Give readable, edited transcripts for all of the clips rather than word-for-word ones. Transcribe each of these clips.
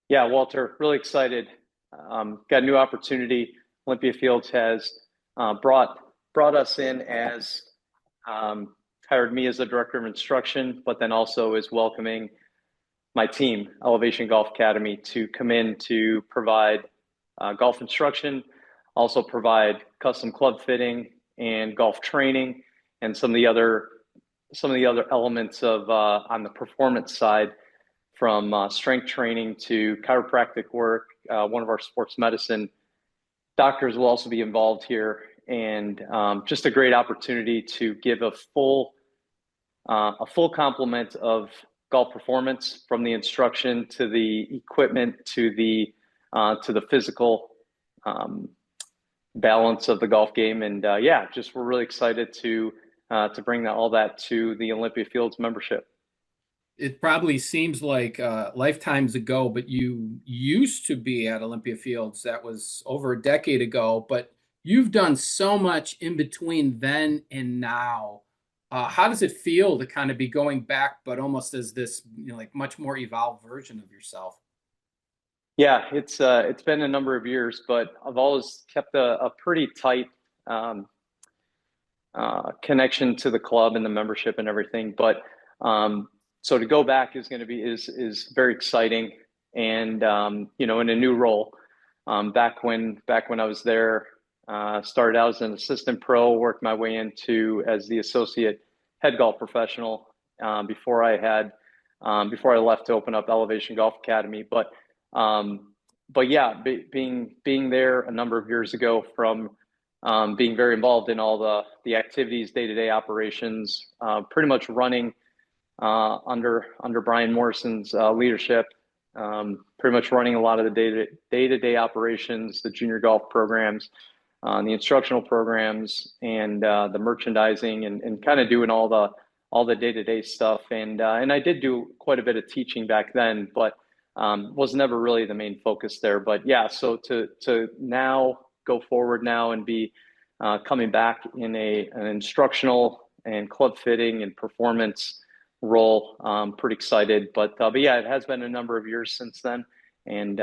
Yeah, Walter, really excited. Got a new opportunity. Olympia Fields has brought us in as um, hired me as the director of instruction, but then also is welcoming my team, Elevation Golf Academy, to come in to provide golf instruction, also provide custom club fitting and golf training, and some of the other elements of on the performance side, from strength training to chiropractic work. One of our sports medicine doctors will also be involved here, and just a great opportunity to give a full complement of golf performance, from the instruction to the equipment to the physical um, balance of the golf game. And yeah, just we're really excited to bring all that to the Olympia Fields membership. It probably seems like lifetimes ago, but you used to be at Olympia Fields. That was over a decade ago, but you've done so much in between then and now. How does it feel to kind of be going back, but almost as this, like much more evolved version of yourself? Yeah, it's been a number of years, but I've always kept a pretty tight um, connection to the club and the membership and everything. But so to go back is going to be is very exciting, and in a new role. Back when I was there, started out as an assistant pro, worked my way into as the associate head golf professional before I left to open up Elevation Golf Academy. But yeah, being there a number of years ago, from being very involved in all the activities, day-to-day operations, pretty much running under Brian Morrison's leadership, pretty much running a lot of the day-to-day operations, the junior golf programs, the instructional programs, and the merchandising, and kind of doing all the day-to-day stuff. And I did do quite a bit of teaching back then, but was never really the main focus there. But yeah, so to now go forward now and be coming back in an instructional and club fitting and performance role. Pretty excited, but yeah, it has been a number of years since then, and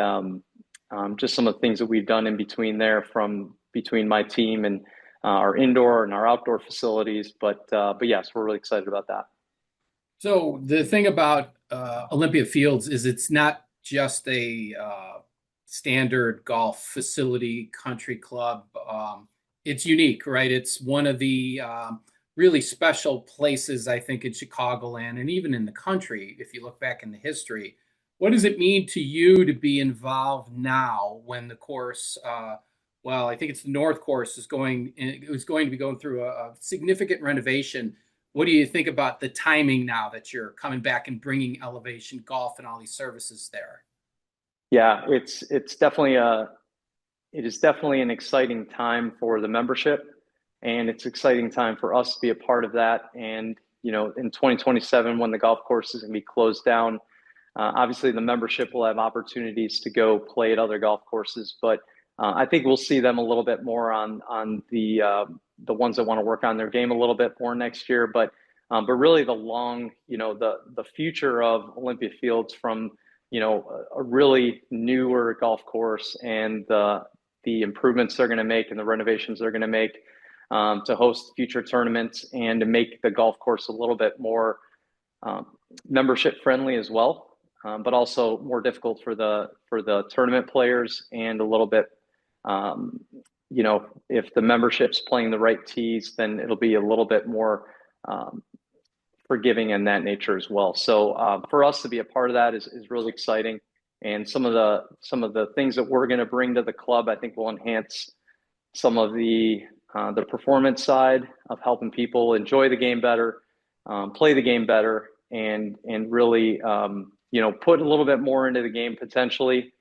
just some of the things that we've done in between there, from between my team and our indoor and our outdoor facilities. But yes, we're really excited about that. So the thing about Olympia Fields is it's not just a standard golf facility, country club. It's unique, right? It's one of the really special places, I think, in Chicagoland and even in the country, if you look back in the history. What does it mean to you to be involved now when the course, well, I think it's the North Course it was going to be going through a significant renovation. What do you think about the timing now that you're coming back and bringing Elevation Golf and all these services there? Yeah, it is definitely an exciting time for the membership, and it's exciting time for us to be a part of that. And in 2027, when the golf course is going to be closed down, obviously the membership will have opportunities to go play at other golf courses, but I think we'll see them a little bit more on the ones that want to work on their game a little bit more next year. But really the future of Olympia Fields, from a really newer golf course, and the improvements they're going to make and the renovations they're going to make to host future tournaments, and to make the golf course a little bit more um, membership friendly as well, but also more difficult for the tournament players, and a little bit um, if the membership's playing the right tees, then it'll be a little bit more um, forgiving in that nature as well. So for us to be a part of that is really exciting. And some of the things that we're going to bring to the club, I think, will enhance some of the performance side of helping people enjoy the game better, play the game better, and really put a little bit more into the game potentially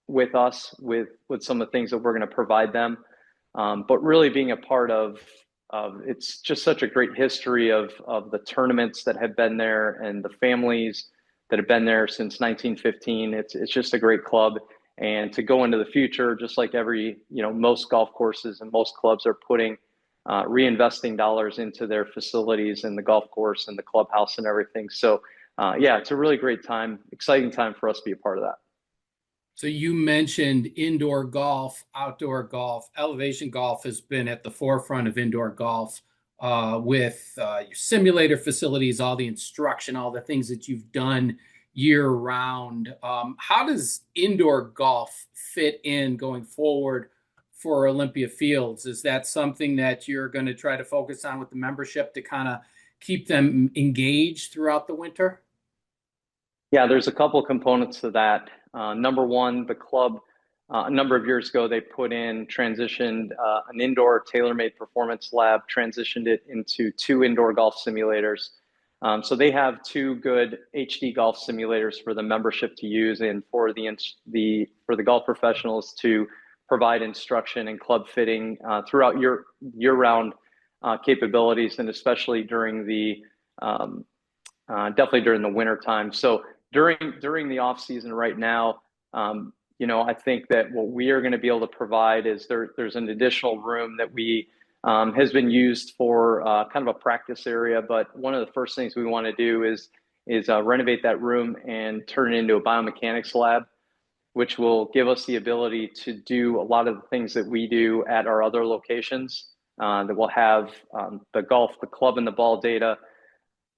with us, with some of the things that we're going to provide them. But really being a part of it's just such a great history of the tournaments that have been there, and the families that have been there since 1915. It's just a great club. And to go into the future, just like most golf courses and most clubs are putting reinvesting dollars into their facilities and the golf course and the clubhouse and everything. So yeah, it's a really great time, exciting time for us to be a part of that. So you mentioned indoor golf, outdoor golf. Elevation golf has been at the forefront of indoor golf with your simulator facilities, all the instruction, all the things that you've done year round. How does indoor golf fit in going forward for Olympia Fields? Is that something that you're going to try to focus on with the membership to kind of keep them engaged throughout the winter? Yeah, there's a couple components to that. Number one, the club, a number of years ago, they transitioned an indoor tailor-made performance lab, transitioned it into two indoor golf simulators. So they have two good HD golf simulators for the membership to use and for the golf professionals to provide instruction and club fitting throughout year-round capabilities, and especially definitely during the winter time. So during the off season right now, I think that what we are going to be able to provide is there's an additional room that we has been used for kind of a practice area. But one of the first things we want to do is renovate that room and turn it into a biomechanics lab, which will give us the ability to do a lot of the things that we do at our other locations. That will have the club and the ball data,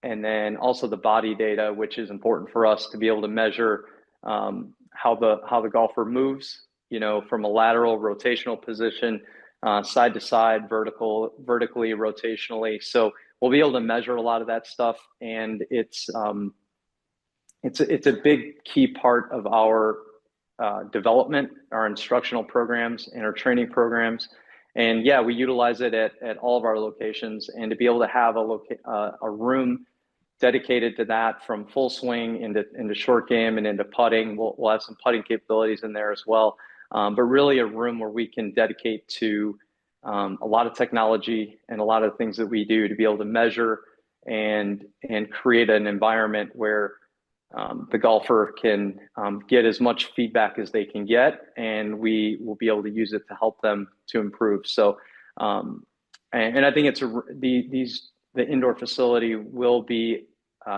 and then also the body data, which is important for us to be able to measure how the golfer moves, from a lateral rotational position, side to side, vertically, rotationally. So we'll be able to measure a lot of that stuff, and it's a big key part of our development, our instructional programs, and our training programs. And yeah, we utilize it at all of our locations, and to be able to have a room dedicated to that, from full swing into short game and into putting. We'll have some putting capabilities in there as well. But really a room where we can dedicate to a lot of technology and a lot of things that we do to be able to measure and create an environment where the golfer can get as much feedback as they can get, and we will be able to use it to help them to improve. So, and I think the indoor facility will be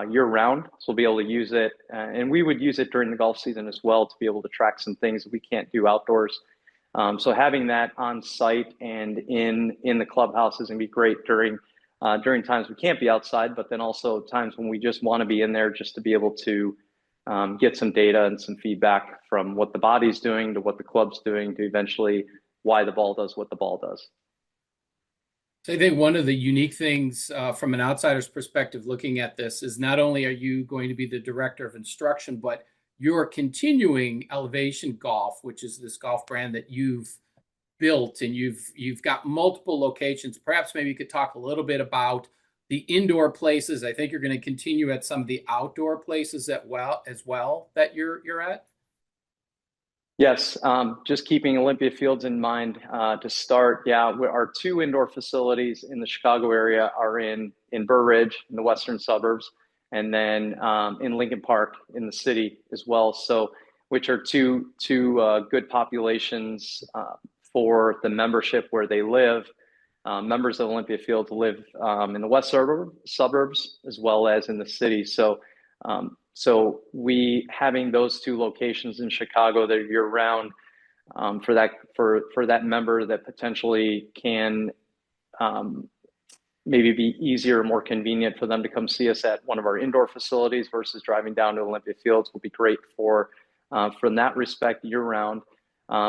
year round, so we'll be able to use it, and we would use it during the golf season as well to be able to track some things that we can't do outdoors. So having that on site and in the clubhouse is going to be great during times we can't be outside, but then also times when we just want to be in there, just to be able to get some data and some feedback from what the body's doing to what the club's doing to eventually why the ball does what the ball does. So I think one of the unique things from an outsider's perspective looking at this is not only are you going to be the director of instruction, but you're continuing Elevation Golf, which is this golf brand that you've built, and you've got multiple locations. Perhaps maybe you could talk a little bit about the indoor places. I think you're going to continue at some of the outdoor places as well that you're at. Yes, just keeping Olympia Fields in mind to start. Yeah, our two indoor facilities in the Chicago area are in Burr Ridge in the western suburbs, and then in Lincoln Park in the city as well. So, which are two good populations for the membership where they live. Members of Olympia Fields live in the west suburbs as well as in the city. So we having those two locations in Chicago that are year round for that member that potentially can maybe be easier, more convenient for them to come see us at one of our indoor facilities versus driving down to Olympia Fields will be great from that respect year round.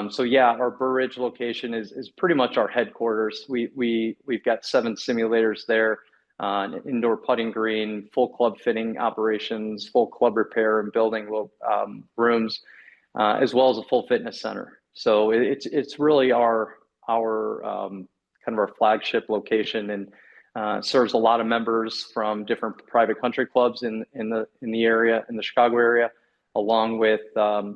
So yeah, our Burr Ridge location is pretty much our headquarters. We've got 7 simulators there. An indoor putting green, full club fitting operations, full club repair and building rooms, as well as a full fitness center. So it's really our kind of our flagship location, and serves a lot of members from different private country clubs in the area, in the Chicago area, along with a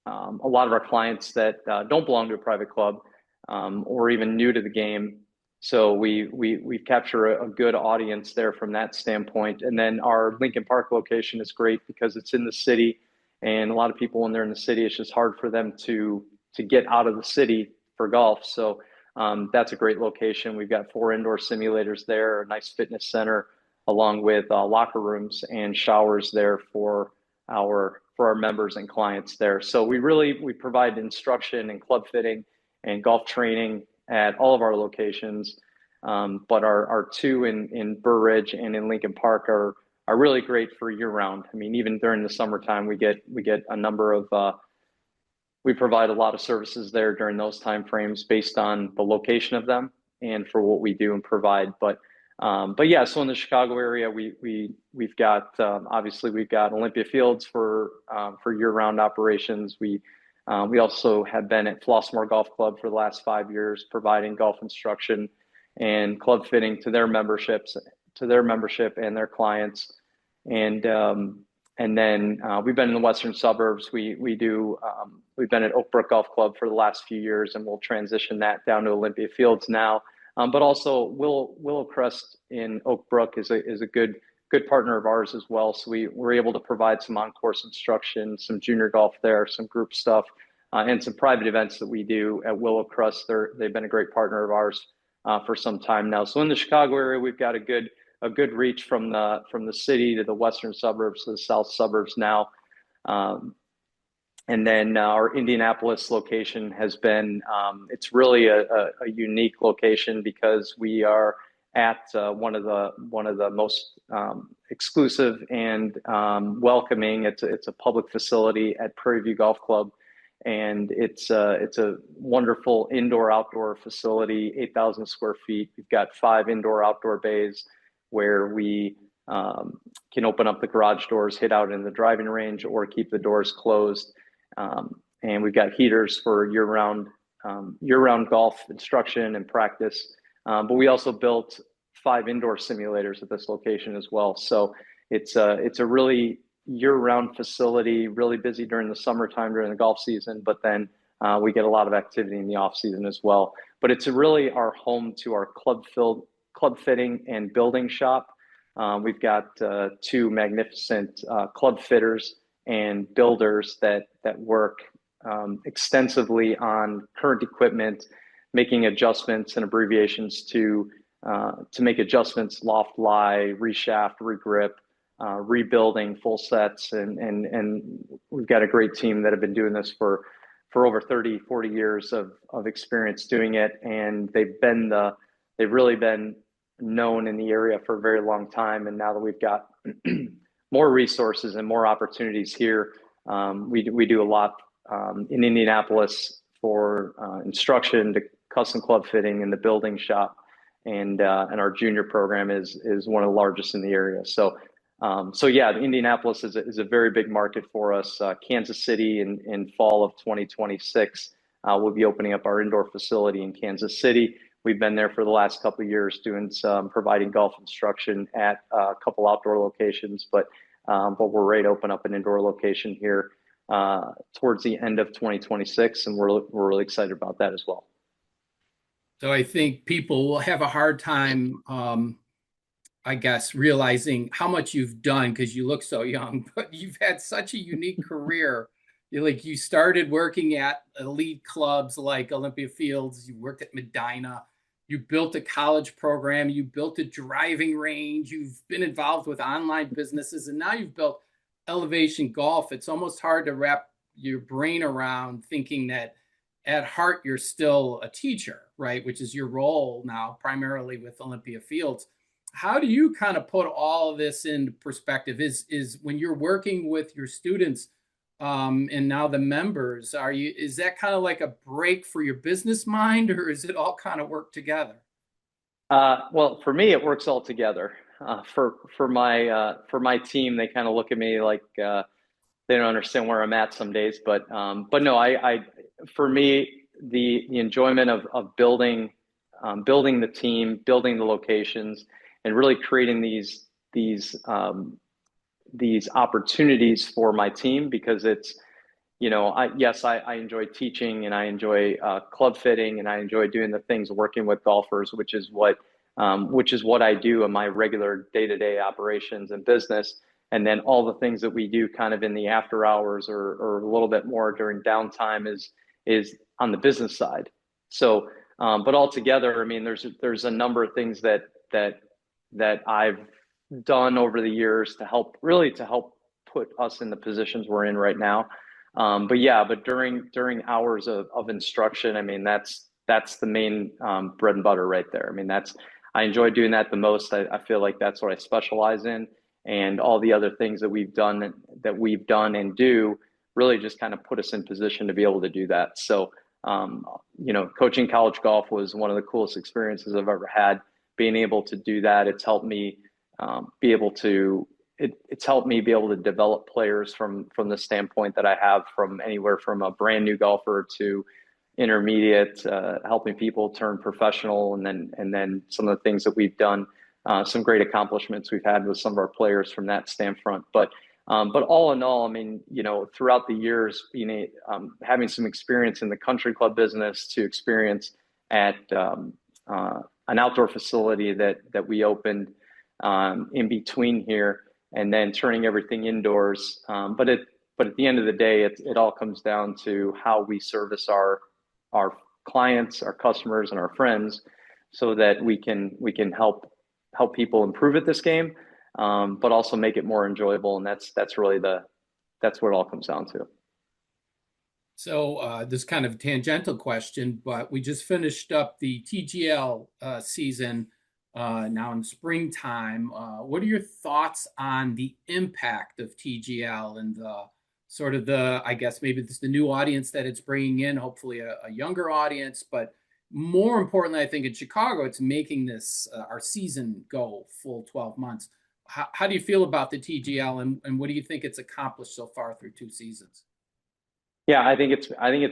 lot of our clients that don't belong to a private club or even new to the game. So we capture a good audience there from that standpoint. And then our Lincoln Park location is great because it's in the city, and a lot of people when they're in the city, it's just hard for them to get out of the city for golf. So that's a great location. We've got 4 indoor simulators there, a nice fitness center, along with locker rooms and showers there for our members and clients there. So we provide instruction and club fitting and golf training at all of our locations. But our two in Burr Ridge and in Lincoln Park are really great for year round. I mean, even during the summertime, we get a number of we provide a lot of services there during those time frames based on the location of them and for what we do and provide. But yeah, so in the Chicago area, we've got obviously we've got Olympia Fields for year-round operations. We also have been at Flossmoor Golf Club for the last 5 years, providing golf instruction and club fitting to their membership and their clients. And then we've been in the western suburbs. We've been at Oak Brook Golf Club for the last few years, and we'll transition that down to Olympia Fields now. But also Willow Crest in Oak Brook is a good partner of ours as well. So we're able to provide some on-course instruction, some junior golf there, some group stuff, and some private events that we do at Willow Crest. They've been a great partner of ours for some time now. So in the Chicago area, we've got a good reach from the city to the western suburbs to the south suburbs now. And then our Indianapolis location has been, it's really a unique location because we are at one of the most exclusive and welcoming. It's a public facility at Prairie View Golf Club, and it's a wonderful indoor-outdoor facility, 8,000 square feet. We've got 5 indoor-outdoor bays where we can open up the garage doors, hit out in the driving range, or keep the doors closed. And we've got heaters for year-round golf instruction and practice. But we also built 5 indoor simulators at this location as well. So it's a really year-round facility, really busy during the summertime during the golf season, but then we get a lot of activity in the off season as well. But it's really our home to our club fitting and building shop. We've got 2 magnificent club fitters and builders that work extensively on current equipment, making adjustments and abbreviations to make adjustments, loft lie, reshaft, regrip, rebuilding full sets, and we've got a great team that have been doing this for over 30, 40 years of experience doing it, and they've really been known in the area for a very long time. And now that we've got more resources and more opportunities here, we do a lot in Indianapolis for instruction to custom club fitting in the building shop, and our junior program is one of the largest in the area. So yeah, Indianapolis is a very big market for us. Kansas City in fall of 2026, we'll be opening up our indoor facility in Kansas City. We've been there for the last couple of years doing providing golf instruction at a couple outdoor locations, but we're ready to open up an indoor location here towards the end of 2026, and we're really excited about that as well. So I think people will have a hard time, I guess, realizing how much you've done because you look so young, but you've had such a unique career. You started working at elite clubs like Olympia Fields. You worked at Medina. You built a college program. You built a driving range. You've been involved with online businesses, and now you've built Elevation Golf. It's almost hard to wrap your brain around thinking that at heart you're still a teacher, right? Which is your role now, primarily with Olympia Fields. How do you kind of put all of this into perspective? Is when you're working with your students and now the members, is that kind of like a break for your business mind, or is it all kind of work together? Well, for me, it works all together. For my team, they kind of look at me like they don't understand where I'm at some days. But no, for me, the enjoyment of building the team, building the locations, and really creating these opportunities for my team, because it's, I enjoy teaching, and I enjoy club fitting, and I enjoy doing the things working with golfers, which is what I do in my regular day-to-day operations and business. And then all the things that we do kind of in the after hours or a little bit more during downtime is on the business side. So, but altogether, I mean, there's a number of things that I've done over the years to help put us in the positions we're in right now. But during hours of instruction, I mean, that's the main bread and butter right there. I mean, I enjoy doing that the most. I feel like that's what I specialize in, and all the other things that we've done and do really just kind of put us in position to be able to do that. So, coaching college golf was one of the coolest experiences I've ever had. Being able to do that, it's helped me be able to it's helped me be able to develop players from the standpoint that I have, from anywhere from a brand new golfer to intermediate, helping people turn professional, and then some of the things that we've done, some great accomplishments we've had with some of our players from that standpoint. But all in all, I mean, throughout the years, having some experience in the country club business to experience at an outdoor facility that we opened in between here, and then turning everything indoors. But at the end of the day, it all comes down to how we service our clients, our customers, and our friends, so that we can help people improve at this game, but also make it more enjoyable. And that's really that's what it all comes down to. So this kind of tangential question, but we just finished up the TGL season now in springtime. What are your thoughts on the impact of TGL and I guess maybe this is the new audience that it's bringing in, hopefully a younger audience, but more importantly, I think in Chicago, it's making this our season go full 12 months. How do you feel about the TGL, and what do you think it's accomplished so far through 2 seasons? Yeah, I think it's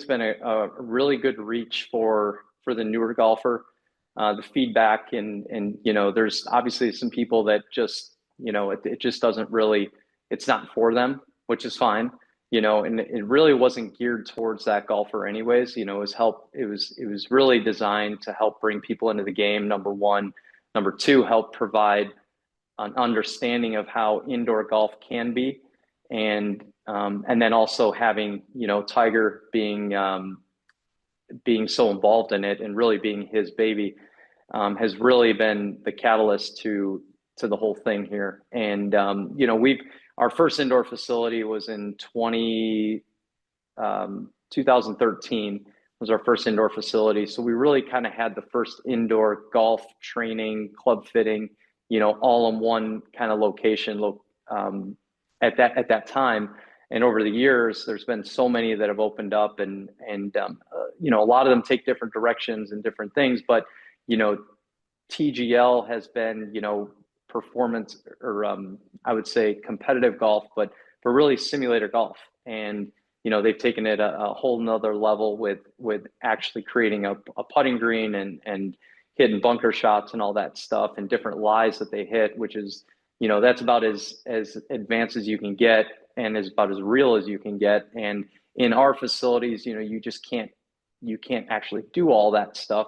been a really good reach for the newer golfer. The feedback, and there's obviously some people that just it just doesn't really, it's not for them, which is fine. And it really wasn't geared towards that golfer anyways. It was really designed to help bring people into the game, number one. Number two, help provide an understanding of how indoor golf can be, and then also having Tiger being so involved in it and really being his baby, has really been the catalyst to the whole thing here. And we've our first indoor facility was in 2013 was our first indoor facility. So we really kind of had the first indoor golf training, club fitting, all in one kind of location at that time. And over the years, there's been so many that have opened up, and a lot of them take different directions and different things. But TGL has been performance, or I would say competitive golf, but for really simulator golf. And they've taken it a whole nother level with actually creating a putting green and hitting bunker shots and all that stuff, and different lies that they hit, which is that's about as advanced as you can get, and is about as real as you can get. And in our facilities, you can't actually do all that stuff.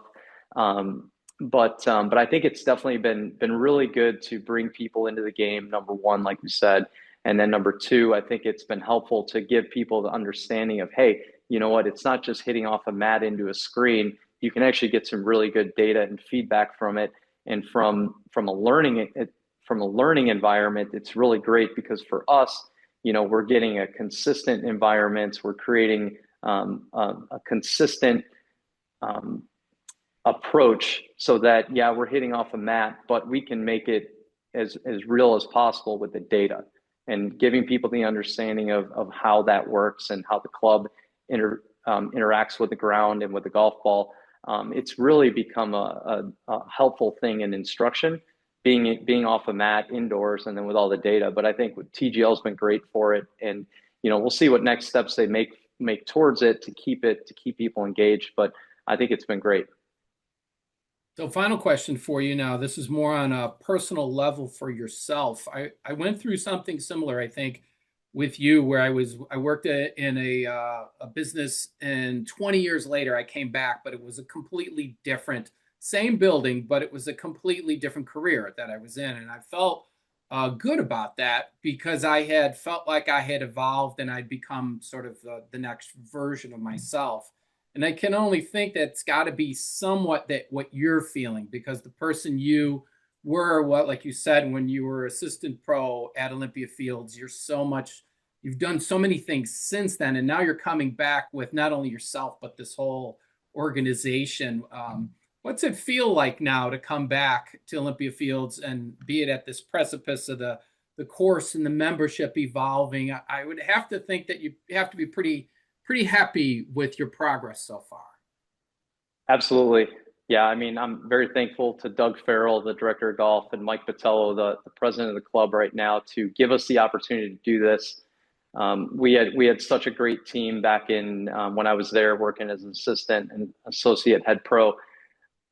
But I think it's definitely been really good to bring people into the game, number one, like you said. And then number two, I think it's been helpful to give people the understanding of, hey, you know what, it's not just hitting off a mat into a screen. You can actually get some really good data and feedback from it. And from a learning environment, it's really great, because for us, we're getting a consistent environment. We're creating a consistent approach, so that, yeah, we're hitting off a mat, but we can make it as real as possible with the data, and giving people the understanding of how that works and how the club interacts with the ground and with the golf ball. It's really become a helpful thing in instruction, being off a mat indoors, and then with all the data. But I think TGL has been great for it, and we'll see what next steps they make towards it to keep people engaged. But I think it's been great. So final question for you now. This is more on a personal level for yourself. I went through something similar, I think, with you, where I worked in a business, and 20 years later I came back, but it was a completely different, same building, but it was a completely different career that I was in. And I felt good about that, because I had felt like I had evolved and I'd become sort of the next version of myself. And I can only think that's got to be somewhat that what you're feeling, because the person you were, like you said, when you were assistant pro at Olympia Fields, you're so much you've done so many things since then, and now you're coming back with not only yourself but this whole organization. What's it feel like now to come back to Olympia Fields and be it at this precipice of the course and the membership evolving? I would have to think that you have to be pretty happy with your progress so far. Absolutely. Yeah, I mean, I'm very thankful to Doug Farrell, the director of golf, and Mike Patello, the president of the club right now, to give us the opportunity to do this. We had such a great team back in when I was there working as an assistant and associate head pro.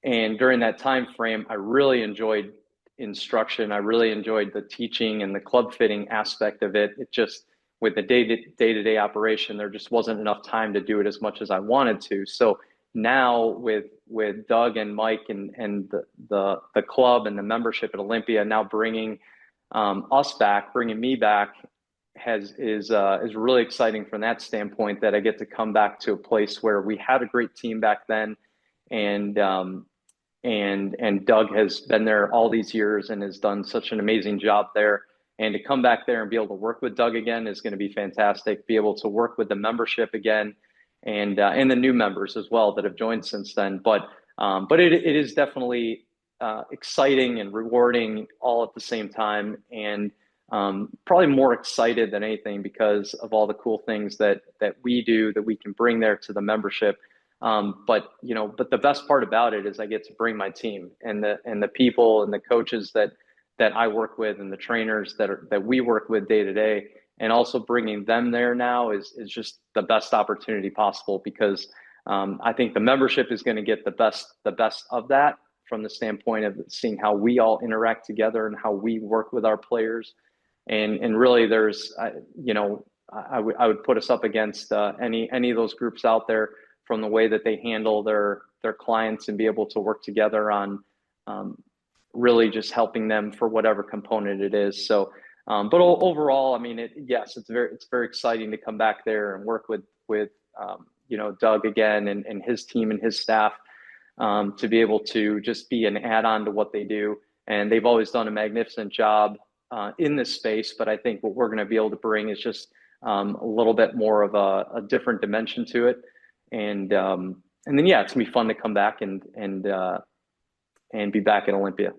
And during that time frame, I really enjoyed instruction. I really enjoyed the teaching and the club fitting aspect of it. It just, with the day-to-day operation, there just wasn't enough time to do it as much as I wanted to. So now with Doug and Mike and the club and the membership at Olympia now bringing us back, bringing me back, is really exciting from that standpoint, that I get to come back to a place where we had a great team back then, and Doug has been there all these years and has done such an amazing job there. And to come back there and be able to work with Doug again is going to be fantastic. Be able to work with the membership again, and the new members as well that have joined since then. But it is definitely exciting and rewarding all at the same time, and probably more excited than anything because of all the cool things that we do that we can bring there to the membership. But the best part about it is I get to bring my team and the people and the coaches that I work with and the trainers that we work with day to day, and also bringing them there now is just the best opportunity possible, because I think the membership is going to get the best of that from the standpoint of seeing how we all interact together and how we work with our players. And really there's, I would put us up against any of those groups out there from the way that they handle their clients and be able to work together on really just helping them for whatever component it is. So, but overall, I mean, yes, it's very exciting to come back there and work with Doug again and his team and his staff, to be able to just be an add-on to what they do. And they've always done a magnificent job in this space, but I think what we're going to be able to bring is just a little bit more of a different dimension to it. And then, yeah, it's gonna be fun to come back and be back in Olympia.